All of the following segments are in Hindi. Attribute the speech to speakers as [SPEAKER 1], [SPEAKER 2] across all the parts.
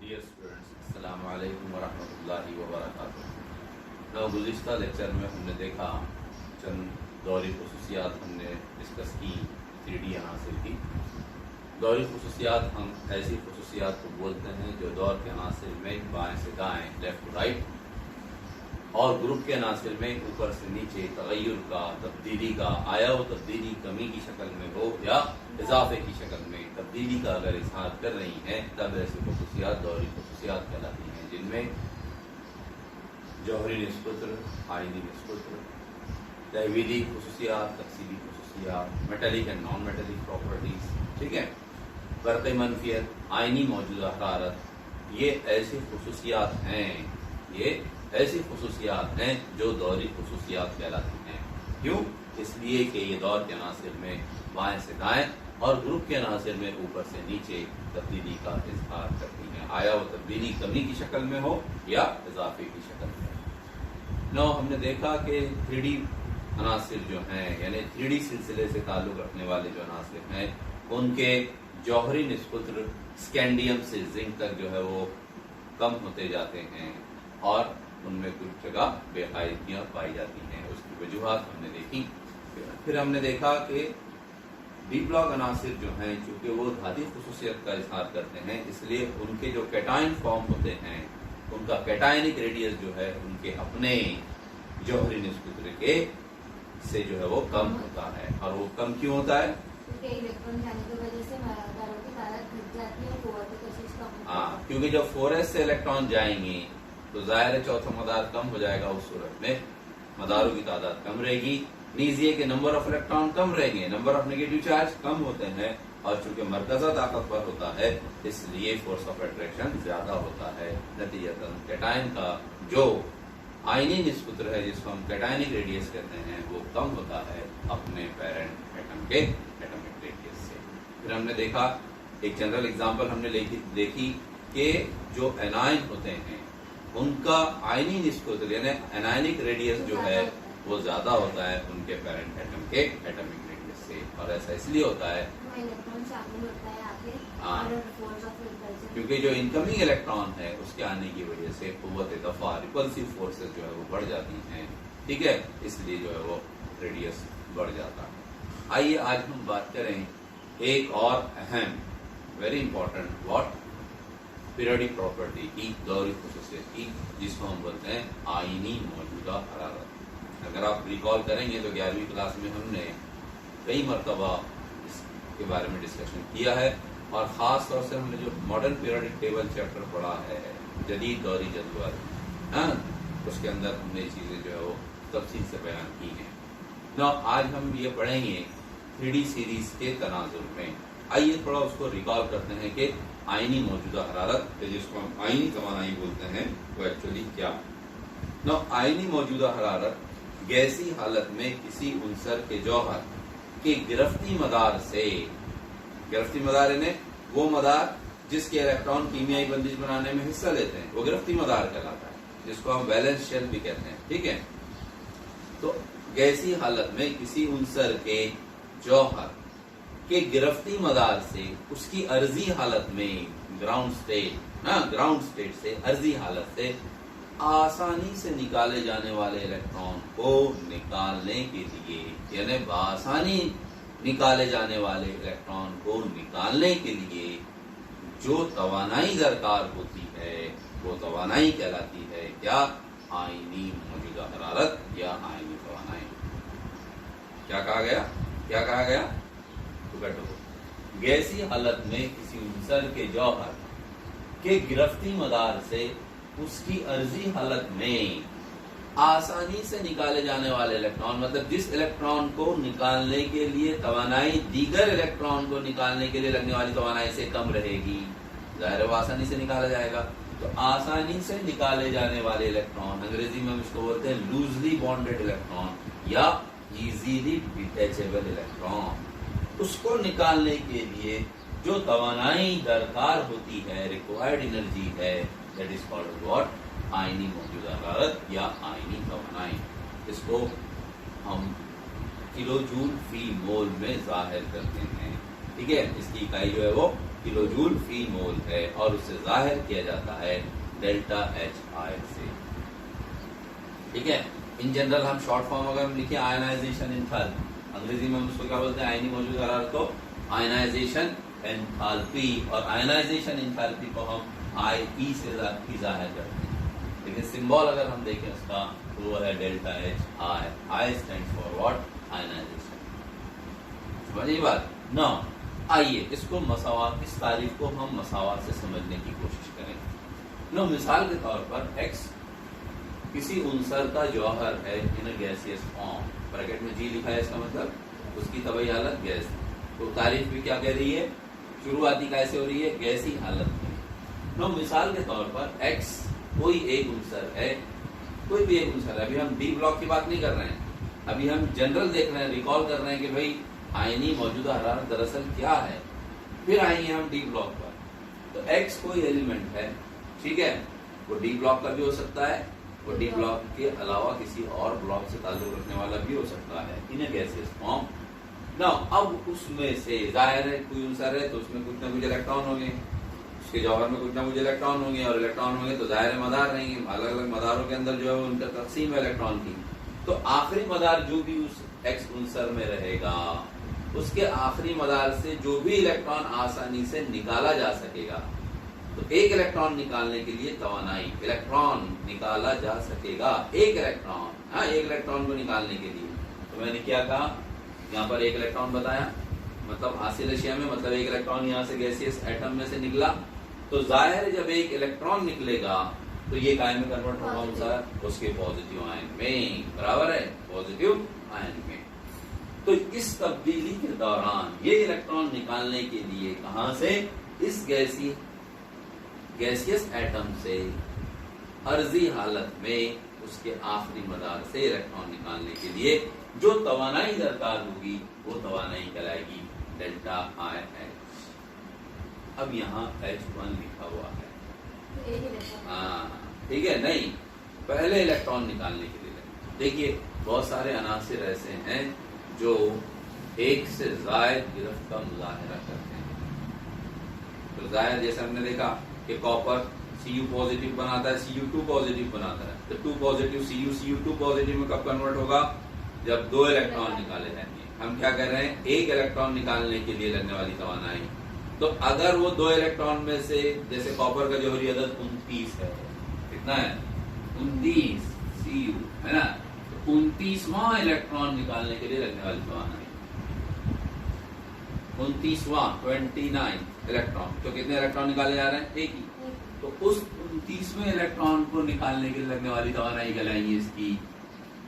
[SPEAKER 1] डियर स्टूडेंट्स, अस्सलाम वालेकुम वरहमतुल्लाहि वबरकातुहू। गुज़िश्ता लेक्चर में हमने देखा चंद दौरी खुसूसियात हमने डिस्कस की, 3D अनासिर की। दौरी खुसूसियात हम ऐसी खुसूसियात को बोलते हैं जो दौर के अनासिर में बाएं से दाएं, लेफ्ट टू राइट, और ग्रुप के अनासिर में ऊपर से नीचे तगय्युर का, तब्दीली का, आया वो तब्दीली कमी की शक्ल में हो या इजाफे की शक्ल में तब्दीली का अगर इजहार कर रही हैं, तब ऐसी खुसूसियात दौरी खुसूसियात कहलाती हैं, जिनमें जौहरी निस्बत, आइनी निस्बत, तहवीली खुसूसियात, तफसीली खुसूसियात, metallic and non metallic properties, ठीक है, बरक़ मनफियत, आइनी मौजूदा हरारत, ये ऐसी खुसूसियात हैं जो दौरी खुसूसियात कहलाती हैं। क्यों? इसलिए कि ये दौर के अनासिर में बाएं से दाएं और ग्रुप के अनासिर में ऊपर से नीचे तब्दीली का इजहार करती हैं, आया वो तब्दीली कमी की शक्ल में हो या इजाफे की शक्ल में। नौ हमने देखा कि 3D अनासिर जो हैं, यानी 3D सिलसिले से ताल्लुक रखने वाले जो अनासिर हैं, उनके जौहरी निस्बत स्कैंडियम से जिंक तक जो है वो कम होते जाते हैं और उनमें कुछ जगह बेकायदगियां पाई जाती हैं। उसकी वजूहात हमने देखी। फिर हमने देखा कि डी ब्लॉक अनासिर जो हैं, चूंकि वो धाती खुसूसियत का इजहार करते हैं, इसलिए उनके जो कैटायन फॉर्म होते हैं, उनका कैटायनिक रेडियस जो है उनके अपने जौहरी निस्बत के से जो है वो कम होता है। और वो कम क्यों होता है?
[SPEAKER 2] इलेक्ट्रॉन जाने की वजह से मदारों की तादाद घट जाती है,
[SPEAKER 1] हाँ, क्योंकि जब 4s से इलेक्ट्रॉन जाएंगे तो जाहिर है चौथा मदार कम हो जाएगा, उस सूरत में मदारों की तादाद कम रहेगी, नीजिए के नंबर ऑफ इलेक्ट्रॉन कम रहेंगे, नंबर ऑफ नेगेटिव चार्ज कम होते हैं, और चूंकि मरकजा ताकतवर होता है इसलिए फोर्स ऑफ अट्रैक्शन ज्यादा होता है। नतीजतन कैटायन का जो आयनी निस्बत है, जिसको हम कैटायनिक रेडियस कहते हैं, वो कम होता है अपने पेरेंट एटम के एटॉमिक रेडियस से। फिर हमने देखा एक जनरल एग्जांपल हमने देखी कि जो एनायन होते हैं उनका आयनी निस्बत यानी एनायनिक रेडियस जो है वो ज्यादा होता है उनके पेरेंट एटम के एटॉमिक रेडियस से। और ऐसा इसलिए होता है क्योंकि जो इनकमिंग इलेक्ट्रॉन है उसके आने की वजह से कुव्वत दफा, रिपल्सिव फोर्सेस जो है वो बढ़ जाती हैं, ठीक है, इसलिए जो है वो रेडियस बढ़ जाता है। आइए आज हम बात करें एक और अहम, very important, what, periodic property की, दौरी खुसूसियत की, जिसको हम बोलते हैं आईनी मौजूदा हरारत। अगर आप रिकॉल करेंगे तो 11वीं क्लास में हमने कई मरतबा इसके बारे में डिस्कशन किया है, और ख़ास तौर से हमने जो मॉडर्न पीरियोडिक टेबल चैप्टर पढ़ा है, जदीद दौरी जदवल, उसके अंदर हमने ये चीज़ें जो है वो तफसील से बयान की हैं। ना आज हम ये पढ़ेंगे 3D सीरीज के तनाजुर में। आइए थोड़ा उसको रिकॉल करते हैं कि आईनी मौजूदा हरारत, जिसको हम आईनी तवानाई बोलते हैं, वो एक्चुअली क्या है। ना आईनी मौजूदा हरारत गैसी हालत में किसी उनसर के जौहर के गिरफ्ती मदार से, गिरफ्ती मदार यानी वो मदार जिसके इलेक्ट्रॉन कीमियाई बंदिश बनाने में हिस्सा लेते हैं, वो गिरफ्ती मदार कहलाता है, जिसको हम वैलेंस शेल भी कहते हैं, ठीक है। तो गैसी हालत में किसी उनसर के जौहर के गिरफ्ती मदार से उसकी अर्जी हालत में, ग्राउंड स्टेट से, अर्जी हालत से आसानी से निकाले जाने वाले इलेक्ट्रॉन को निकालने के लिए, यानी बआसानी निकाले जाने वाले इलेक्ट्रॉन को निकालने के लिए जो तवानाई दरकार होती है वो तवानाई कहलाती है क्या? आईनी मौजूदा हरारत या आईनी तवानाई। क्या कहा गया? तो बैठो। गैसी हालत में किसी उनसर के जौहर के गिरफ्ती मदार से उसकी अर्जी हालत में आसानी से निकाले जाने वाले इलेक्ट्रॉन, मतलब जिस इलेक्ट्रॉन को निकालने के लिए तवानाई दीगर इलेक्ट्रॉन को निकालने के लिए लगने वाली तवानाई से कम रहेगी, जाहिर है वो आसानी से निकाला जाएगा। तो आसानी से निकाले जाने वाले इलेक्ट्रॉन, अंग्रेजी में हम इसको बोलते हैं लूजली बॉन्डेड इलेक्ट्रॉन या इजीली डिटैचेबल इलेक्ट्रॉन। उसको निकालने के लिए जो तवानाई दरकार होती है, रिक्वायर्ड एनर्जी है, दैट इज कॉल्ड व्हाट? आईनी मौजूदा हरारत या आईनी तवानाई। इसको हम किलो जूल फी मोल में जाहिर करते हैं, ठीक है। इसकी इकाई जो है वो किलोजूल फी मोल है और उसे जाहिर किया जाता है डेल्टा एच आई से। ठीक है, इन जनरल हम शॉर्ट फॉर्म अगर हम लिखे आयनाइजेशन एंथैल्पी, अंग्रेजी में हम उसको क्या बोलते हैं, आयनी मौजूद हरारत को आयनाइजेशन एंथैल्पी, और आयनाइजेशन एंथैल्पी को हम आई ई से जाहिर करते हैं। लेकिन सिंबल अगर हम देखें उसका तो वो है delta H I. I stands for what, ionization. समझिए बात ना। आइए इसको मसावात, इस तारीफ को हम मसावात से समझने की कोशिश करें। नो, मिसाल के तौर पर एक्स किसी उनसर का जौहर है इन अ गैसियस फॉर्म, ब्रैकेट में जी लिखा है, इसका मतलब उसकी तबई हालत गैस। तो तारीफ भी क्या कह रही है, शुरुआती कैसे हो रही है, गैसी हालत में। नो, मिसाल के तौर पर एक्स कोई एक उनसर है, कोई भी एक उनसर है। अभी हम डी ब्लॉक की बात नहीं कर रहे हैं, अभी हम जनरल देख रहे हैं, रिकॉल कर रहे हैं कि भाई आयनी मौजूदा हरारत दरअसल क्या है। फिर आएंगे हम डी ब्लॉक पर। तो एक्स कोई एलिमेंट है, ठीक है, वो डी ब्लॉक का भी हो सकता है, वो डी ब्लॉक के अलावा किसी और ब्लॉक से ताल्लुक रखने वाला भी हो सकता है इन अ गैसियस फॉर्म। ना, अब उसमें से जाहिर है कोई उनसर है तो उसमें कुछ ना कुछ इलेक्ट्रॉन होंगे, उसके जौहर में कुछ ना कुछ इलेक्ट्रॉन होंगे, और इलेक्ट्रॉन होंगे तो जाहिर है मदार रहेंगे। अलग अलग मदारों के अंदर जो है उनका तकसीम है इलेक्ट्रॉन की। तो आखिरी मदार जो भी उस एक्स उनसर में रहेगा, उसके आखिरी मदार से जो भी इलेक्ट्रॉन आसानी से निकाला जा सकेगा। तो एक इलेक्ट्रॉन निकालने के लिए तवानाई, इलेक्ट्रॉन निकाला जा सकेगा, एक इलेक्ट्रॉन, हाँ, एक इलेक्ट्रॉन को निकालने के लिए। तो मैंने क्या कहा, यहाँ पर एक इलेक्ट्रॉन बताया, मतलब हासिल अशिया में, मतलब एक इलेक्ट्रॉन यहाँ से गैसियस एटम में से निकला। तो जाहिर है जब एक इलेक्ट्रॉन निकलेगा तो ये काय में कन्वर्ट होगा कौन सा, उसके पॉजिटिव आयन में, बराबर है, पॉजिटिव आयन में। तो इस तब्दीली के दौरान ये इलेक्ट्रॉन निकालने के लिए कहां से, इस गैसियस एटम से अर्जी हालत में उसके आखिरी मदार से इलेक्ट्रॉन निकालने के लिए जो तवानाई दरकार होगी वो तवानाई कहलाएगी डेल्टा आई एच। अब यहाँ H1 लिखा हुआ है, हाँ ठीक है, नहीं, पहले इलेक्ट्रॉन निकालने के लिए। देखिए बहुत सारे अनासिर ऐसे हैं जो एक से जायद गिरफ्त का मुजाहिरा करते हैं। तो जायद, जैसे हमने देखा कि कॉपर Cu पॉजिटिव बनाता है, Cu2 पॉजिटिव बनाता है। तो 2 पॉजिटिव Cu2 पॉजिटिव में कब कन्वर्ट होगा, जब 2 इलेक्ट्रॉन निकाले जाएंगे। हम क्या कर रहे हैं, एक इलेक्ट्रॉन निकालने के लिए लगने वाली तवानाई। तो अगर वो 2 इलेक्ट्रॉन में से, जैसे कॉपर का जौहरी अदद 29 है, कितना है, 29 Cu है ना, तो 29वां इलेक्ट्रॉन निकालने के लिए लगने वाली तवानाई 29वां 29 इलेक्ट्रॉन। तो कितने इलेक्ट्रॉन निकाले जा रहे हैं, एक ही। तो उस 29वें इलेक्ट्रॉन को निकालने के लिए लगने वाली तवानाई कहलाएगी इसकी,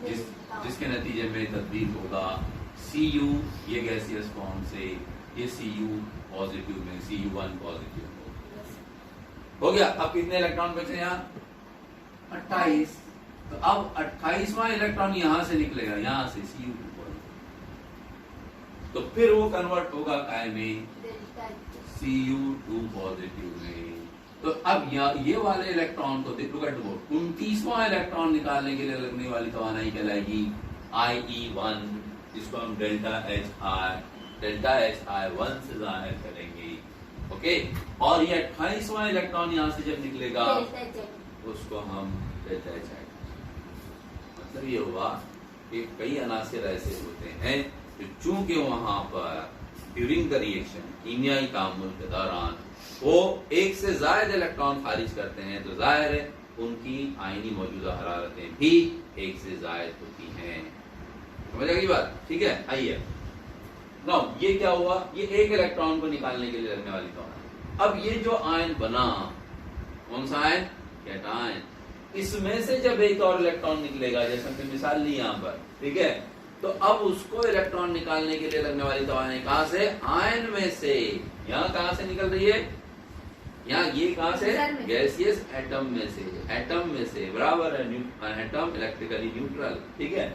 [SPEAKER 1] जिसके नतीजे में तब्दील होगा Cu, ये गैसियस फॉर्म से ये Cu पॉजिटिव में Cu1 पॉजिटिव हो गया। अब कितने इलेक्ट्रॉन बचे यहाँ, 28। तो अब 28वां इलेक्ट्रॉन यहां से निकलेगा, यहां से Cu2 पॉजिटिव, तो फिर वो कन्वर्ट होगा काय में, Cu2 पॉजिटिव में। तो अब ये वाले इलेक्ट्रॉन को देखो, 29वां इलेक्ट्रॉन निकालने के लिए लगने वाली तवानाई कहलाएगी IE1, जिसको हम डेल्टा एच आई 1 से जाहिर करेंगे। ओके, और ये 28वां इलेक्ट्रॉन यहां से जब निकलेगा उसको हम डेल्टा एच आई, मतलब ये हुआ कि कई अनासिर ऐसे होते हैं जो चूंकि वहां पर ड्यूरिंग द रिएक्शन, कीमियाई तामुल के दौरान वो एक से ज्यादा इलेक्ट्रॉन खारिज करते हैं, तो जाहिर है उनकी आयनी मौजूदा हरारतें भी एक से ज्यादा होती हैं। समझ आ गई बात, ठीक है। आइए नाउ, ये क्या हुआ, ये एक इलेक्ट्रॉन को निकालने के लिए लगने वाली तवानाई। अब ये जो आयन बना, कौन सा आयन, कैटायन, इसमें से जब एक और इलेक्ट्रॉन निकलेगा, जैसे हमने मिसाल ली यहाँ पर, ठीक है, तो अब उसको इलेक्ट्रॉन निकालने के लिए लगने वाली तवानाई कहां से, आयन में से। यहाँ कहां से निकल रही है, यहाँ ये कहां से, गैसियस एटम में से, एटम में से, बराबर है, एटम इलेक्ट्रिकली न्यूट्रल, ठीक है।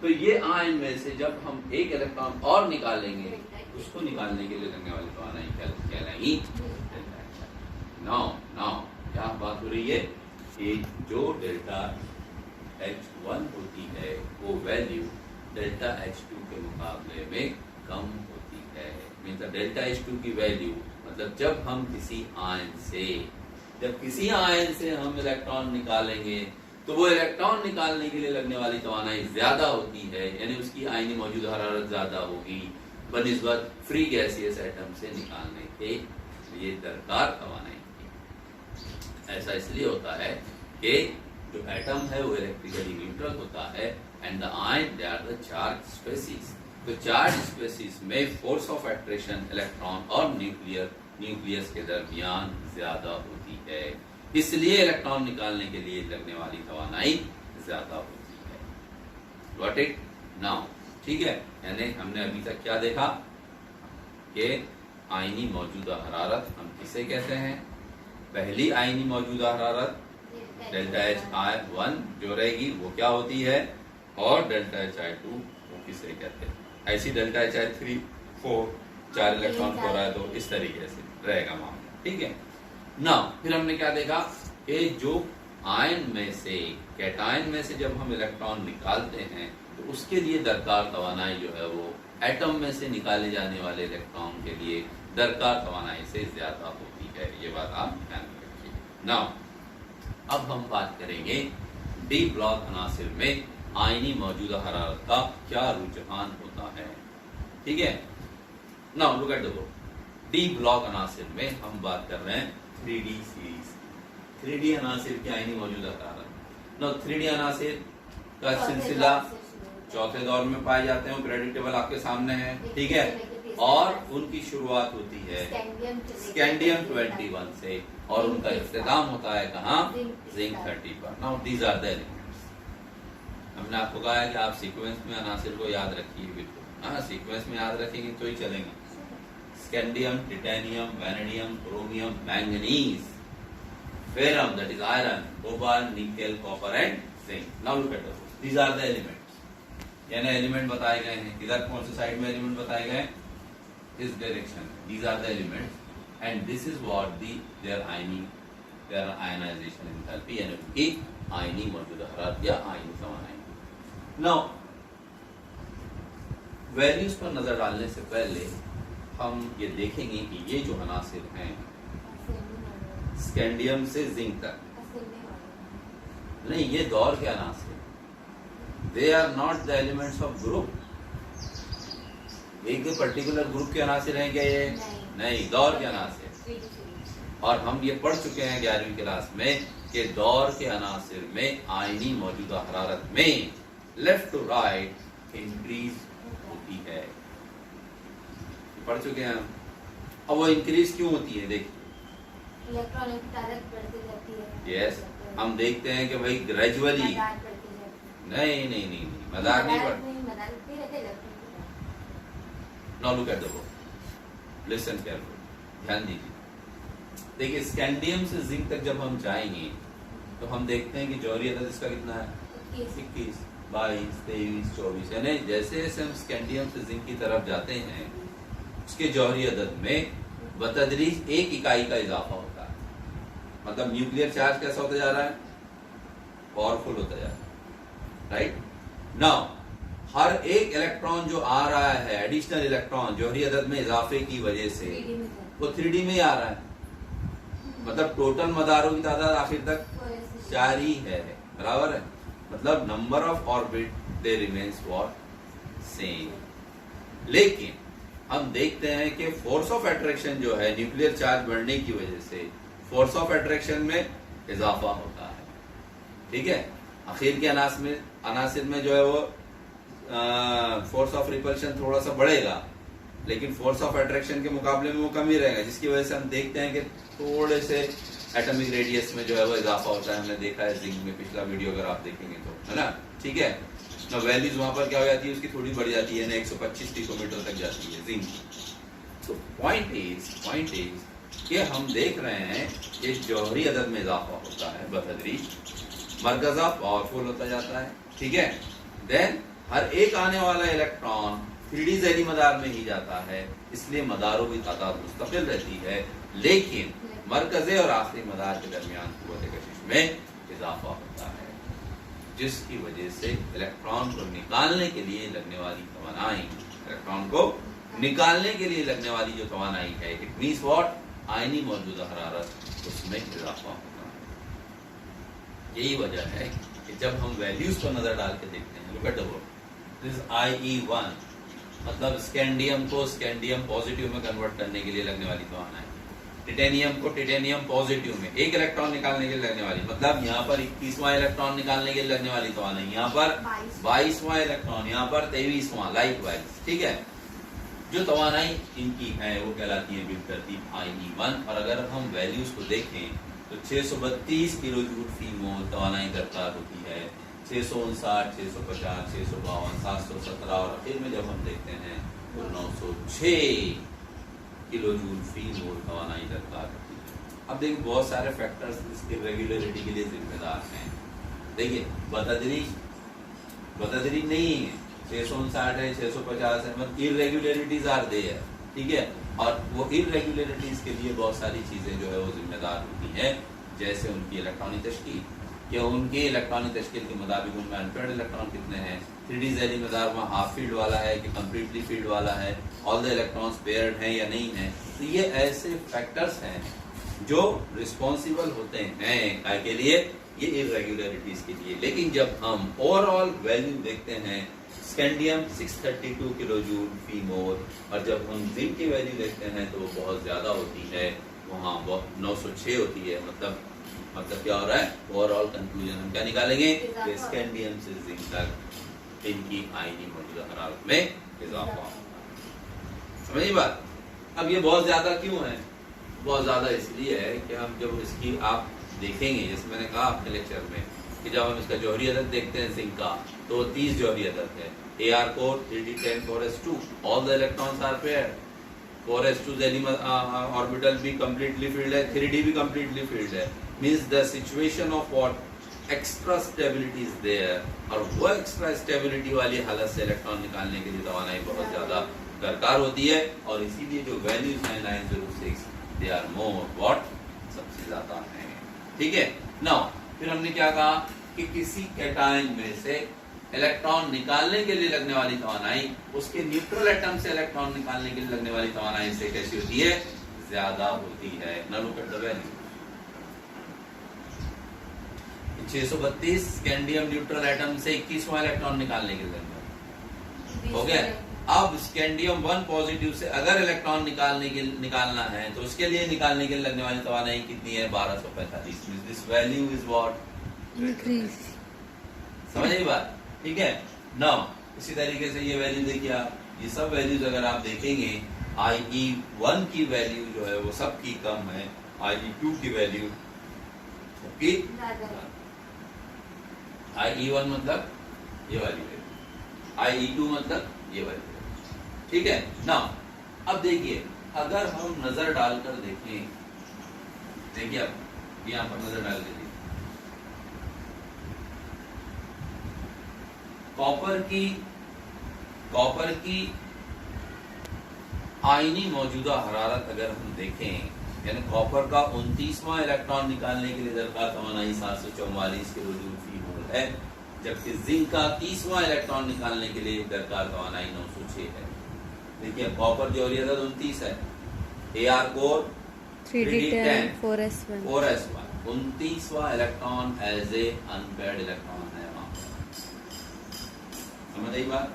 [SPEAKER 1] तो ये आयन में से जब हम एक इलेक्ट्रॉन और निकालेंगे, उसको निकालने के लिए लगने वाली तवानाई कहलाएगी। नाउ क्या बात हो रही है कि जो डेल्टा H1 होती है वो वैल्यू डेल्टा H2 के मुकाबले में कम होती है। मीन्स डेल्टा H2 की वैल्यू मतलब जब हम किसी आयन से हम इलेक्ट्रॉन निकालेंगे तो वो इलेक्ट्रॉन निकालने के लिए लगने वाली तवानाई ज्यादा होती है, यानी उसकी आयनी मौजूदा हरारत ज्यादा होगी बनिस्बत फ्री गैसियस एटम से निकालने के लिए दरकार तवानाई की। ऐसा इसलिए होता है कि जो एटम है वो इलेक्ट्रिकली न्यूट्रल होता है and the ion they are the charge species. तो चार्ज स्पेसीज में फोर्स ऑफ अट्रैक्शन इलेक्ट्रॉन और न्यूक्लियस के दरमियान ज्यादा होती है, इसलिए इलेक्ट्रॉन निकालने के लिए लगने वाली तवानाई ज्यादा होती है। Got it now? ठीक है, यानी हमने अभी तक क्या देखा कि आयनी मौजूदा हरारत हम किसे कहते हैं? पहली आयनी मौजूदा हरारत डेल्टा Hi1 जो रहेगी वो क्या होती है, और डेल्टा Hi2 वो किसे कहते हैं? ऐसी डेल्टा Hi3 4 4 इलेक्ट्रॉन हो रहा है तो इस तरीके से रहेगा मामला। ठीक है ना? फिर हमने क्या देखा कि जो आयन में से कैटायन में से जब हम इलेक्ट्रॉन निकालते हैं तो उसके लिए दरकार तवानाई जो है वो एटम में से निकाले जाने वाले इलेक्ट्रॉन के लिए दरकार तवानाई से ज्यादा होती है। ये बात आप ध्यान रखिए। नाउ अब हम बात करेंगे डी ब्लॉक अनासिर में आयनी मौजूदा हरारत का क्या रुझान होता है। ठीक है, now look at the book. D block अनासिर में हम बात कर रहे हैं 3D सीरीज। 3D अनासिर की आयनी मौजूदा हरारत। नाउ 3D अनासिर का सिलसिला चौथे दौर में पाए जाते हैं, प्रेडिक्टेबल आपके सामने है। ठीक है, और उनकी शुरुआत होती है स्कैंडियम 21 से और उनका इख्तिताम होता है कहाँ? जिंक 30 पर। Now these are the elements. हमने आपको कहा है कि आप सीक्वेंस में अनासिर को याद रखिए। बिल्कुल हाँ, सीक्वेंस में याद रखेंगे तो ही चलेंगे। Scandium, titanium, vanadium, chromium, manganese, ferrum that is iron, cobalt, nickel, copper and zinc. Now look at this, these are the elements. यानी एलिमेंट बताए गए हैं। इधर कौन से साइड में एलिमेंट बताए गए? इस direction. These are the elements and this is what their ionization enthalpy, यानी उनकी आयनी मौजूदा हरारत या आयनी तवानाई। नाउ वैल्यूज पर नजर डालने से पहले हम ये देखेंगे कि ये जो अनासिर हैं स्कैंडियम से जिंक तक, नहीं ये दौर के अनासिर, they are not the elements of group. एक पर्टिकुलर ग्रुप के अनासिर हैं क्या ये? नहीं, दौर के अनासिर। और हम ये पढ़ चुके हैं 11वीं क्लास में कि दौर के अनासिर में आयनी मौजूदा हरारत में लेफ्ट टू राइट इंक्रीज होती है। पढ़ चुके हैं हम। अब वो इंक्रीज क्यों होती है? देखिए
[SPEAKER 2] इलेक्ट्रॉनों की तादाद बढ़ती जाती है।
[SPEAKER 1] यस, हम देखते हैं कि भाई ग्रेजुअली नहीं मदार नहीं बढ़ती। Now look at the book, listen careful, ध्यान दीजिए। देखिए स्कैंडियम से जिंक तक जब हम जाएंगे तो हम देखते हैं कि जौहरी अदद इसका कितना है? 21, 22, 23, 24। यानी जैसे जैसे हम स्कैंडियम से जिंक की तरफ जाते हैं उसके जौहरी अदद में बतदरीज 1 इकाई का इजाफा होता है। मतलब न्यूक्लियर चार्ज कैसा होता जा रहा है? पावरफुल होता जा रहा है। राइट नाउ हर एक इलेक्ट्रॉन जो आ रहा है, एडिशनल इलेक्ट्रॉन जौहरी अदद में इजाफे की वजह से वो 3D में ही आ रहा है। मतलब टोटल मदारों की तादाद आखिर तक 4 ही है, बराबर है। मतलब number of orbit they remains what? Same. लेकिन हम देखते हैं कि फोर्स ऑफ अट्रैक्शन जो है न्यूक्लियर चार्ज बढ़ने की वजह से फोर्स ऑफ अट्रैक्शन में इजाफा होता है। ठीक है, आखिर के अनासिर में जो है वो फोर्स ऑफ रिपल्शन थोड़ा सा बढ़ेगा, लेकिन फोर्स ऑफ अट्रैक्शन के मुकाबले में वो कम ही रहेगा, जिसकी वजह से हम देखते हैं कि थोड़े से एटॉमिक रेडियस में जो है वो इजाफा होता है। हमने देखा है जिंक में, पिछला वीडियो अगर आप देखेंगे तो, है ना? ठीक है, तो वैल्यूज वहां पर क्या हो जाती है? उसकी थोड़ी बढ़ जाती है ना, 125 पिकोमीटर तक जाती है जिंक। तो पॉइंट इज कि हम देख रहे हैं कि जौहरी अदद में इजाफा होता है बतदरीज, मरकज़ा पावरफुल होता जाता है। ठीक है, देन हर एक आने वाला इलेक्ट्रॉन 3D ज़ैली मदार में ही जाता है, इसलिए मदारों की तादाद मुस्तकिल रहती है, लेकिन मरकज़े और आखिरी मदार के दरमियान क़ुव्वत कशिश में इजाफा होता है, जिसकी वजह से इलेक्ट्रॉन को निकालने के लिए लगने वाली तवानाई, इलेक्ट्रॉन को निकालने के लिए लगने वाली जो तवानाई है, इट मींस व्हाट, आयनी मौजूदा हरारत उसमें इजाफा होगा। यही वजह है कि जब हम वैल्यूज पर नजर डाल के देखते हैं, look at the word, this IE1 मतलब स्कैंडियम को स्कैंडियम पॉजिटिव में कन्वर्ट करने के लिए लगने वाली तवानाई, टिटेनियम को टिटेनियम पॉजिटिव में एक इलेक्ट्रॉन निकालने के लिए लगने वाली, मतलब यहाँ पर 21वां इलेक्ट्रॉन निकालने के लिए लगने वाली तवानाई, यहाँ पर 22वां इलेक्ट्रॉन, यहाँ पर 23वां, लाइकवाइज, ठीक है। जो तवानाई इनकी है वो कहलाती है बिलतरतीब IE1। और अगर हम वैल्यूज को देखें तो 632 किलो जूल फी मोल तवानाई दरकार होती है, 659, 650, 652, 717 और आखिर में जब हम देखते हैं तो 906 किलो जूल फी मोल तवानाई दरकार होती है। अब देखिए बहुत सारे फैक्टर्स इसके रेगुलरिटी के लिए जिम्मेदार हैं। देखिए बतदरीज नहीं है, 659 है, 650 है, मतलब इरेगुलरिटीज आर देयर, ठीक है। और वो इरेगुलरिटीज के लिए बहुत सारी चीजें जो है वो जिम्मेदार होती हैं, जैसे उनकी इलेक्ट्रॉनिक तश्कील, कि उनके इलेक्ट्रॉनिक तश्कील के मुताबिक उनमें अनपेयर्ड इलेक्ट्रॉन कितने हैं, 3D झैली मदार में हाफ फील्ड वाला है कि कंप्लीटली फील्ड वाला है, ऑल द इलेक्ट्रॉन्स पेयर्ड हैं या नहीं है। तो ये ऐसे फैक्टर्स हैं जो रिस्पॉन्सिबल होते हैं के लिए, ये इरेगुलरिटीज के लिए। लेकिन जब हम ओवरऑल वैल्यू देखते हैं, स्कैंडियम 632 किलो जूल फी मोल, और जब हम जिंक की वैल्यू देखते हैं तो वो बहुत ज्यादा होती है, वहाँ 906 होती है। मतलब क्या हो रहा है, ओवरऑल कंक्लूजन हम क्या निकालेंगे कि स्कैंडियम से जिंक तक इनकी आयनी मौजूदा हरारत में इजाफा होगा। समझिए बात। अब ये बहुत ज्यादा क्यों है, बहुत ज्यादा इसलिए है कि हम जब इसकी आप देखेंगे, जैसे मैंने कहा अपने लेक्चर में कि जब हम इसका जौहरी अदद देखते हैं जिंक का, तो 30 जौहरी अदद है, AR core 3D10 4s2, all the electrons are paired, 4s2 झैली ऑर्बिटल भी कंप्लीटली फील्ड है, 3D भी कंप्लीटली फील्ड है, means the situation of what extra stability is there, और वो एक्स्ट्रा स्टेबिलिटी वाली हालत से इलेक्ट्रॉन निकालने के लिए तवानाई बहुत ज्यादा दरकार होती है। और इसीलिए जो वैल्यूज हैं 906 दे आर मोर व्हाट, सबसे ज्यादा है, ठीक है। नाउ फिर हमने क्या कहा कि किसी कैटायन में से इलेक्ट्रॉन निकालने के लिए लगने वाली तवानाई उसके न्यूट्रल एटम से इलेक्ट्रॉन निकालने के लिए लगने वाली तवानाई से कैसी होती है, ज्यादा होती है। Now look at the value, 632 scandium neutral atom से 21वां इलेक्ट्रॉन निकालने के लिए हो गया। अब स्कैंडियम 1 पॉजिटिव से अगर इलेक्ट्रॉन निकालना है तो उसके लिए निकालने के लिए लगने वाली तवानाई कितनी है, 1245। This value is what, increase. समझ आई बात, ठीक है। नाउ इसी तरीके से ये वैल्यू देखिए आप, ये सब वैल्यूज अगर आप देखेंगे, IE1 की वैल्यू जो है वो सबकी कम है, IE2 की वैल्यू सबकी, IE1 मतलब ये वाली वैल्यू, IE2 मतलब ये वाली, ठीक है ना। अब देखिए अगर हम नजर डालकर देखें, देखिए अब यहाँ पर नजर डाल के देखिए, कॉपर की आयनी मौजूदा हरारत अगर हम देखें, यानी कॉपर का 29वां इलेक्ट्रॉन निकालने के लिए दरकार तवानाई 744 किलो जूल फी मोल है, जबकि जिंक का 30वां इलेक्ट्रॉन निकालने के लिए दरकार तवानाई 906 है। देखिए कॉपर जौहरी अदद 29 है, AR कोर 3D10 4s1, 29वां electron as a unpaired electron है वहां। समझ आई बात।